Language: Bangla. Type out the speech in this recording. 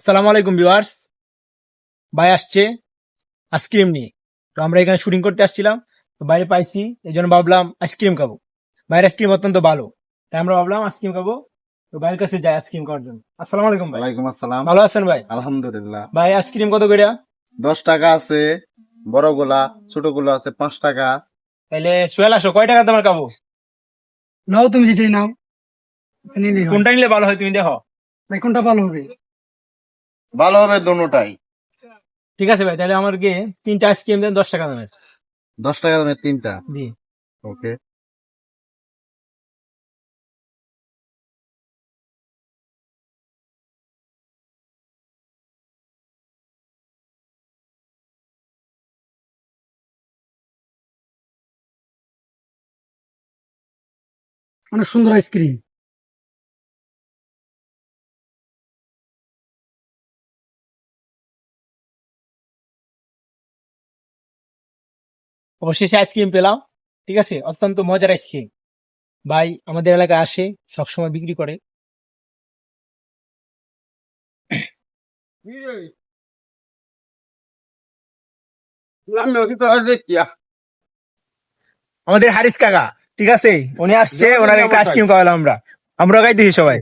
আসসালামু আলাইকুম ভিউয়ার্স। ভাই আসছে আইসক্রিম নিয়ে। তো আমরা এখানে শুটিং করতে আসছিলাম, তো বাইরে পাইছি, এই জন্য ভাবলাম আইসক্রিম খাবো। বাইরের আইসক্রিম অত্যন্ত ভালো, তাই আমরা ভাবলাম আইসক্রিম খাবো। তো ভাইয়ের কাছে যাই আইসক্রিম খাওয়ার জন্য। আসসালামু আলাইকুম ভাই। ওয়ালাইকুম আসসালাম। ভালো আছেন ভাই? আলহামদুলিল্লাহ। ভাই আইসক্রিম কত করে? 10 টাকা আছে, বড় গুলা, ছোট গুলো আছে 5 টাকা। তাহলে সোহেল আসো, কয় টাকা তোমার খাবো? নাও তুমি যেটাই নাও নিলেই হয়। কোনটা নিলে ভালো হয় তুমি দেখো। ভাই কোনটা ভালো হবে? ভালো হবে দোনোটাই। ঠিক আছে ভাই, তাহলে আমাকে 3টা আইসক্রিম দেন 10 টাকা দামের। 10 টাকা দামের 3টা। জি। ওকে। অনেক সুন্দর আইসক্রিম। অবশেষে আইসক্রিম পেলাম। ঠিক আছে, অত্যন্ত মজার আইসক্রিম। ভাই আমাদের এলাকায় আসে, সবসময় বিক্রি করে। আমাদের হারিস কাকা, ঠিক আছে, উনি আসছে, ওনার একটা আইসক্রিম খাওয়ালাম আমরা। আমরা খাইতেছি সবাই।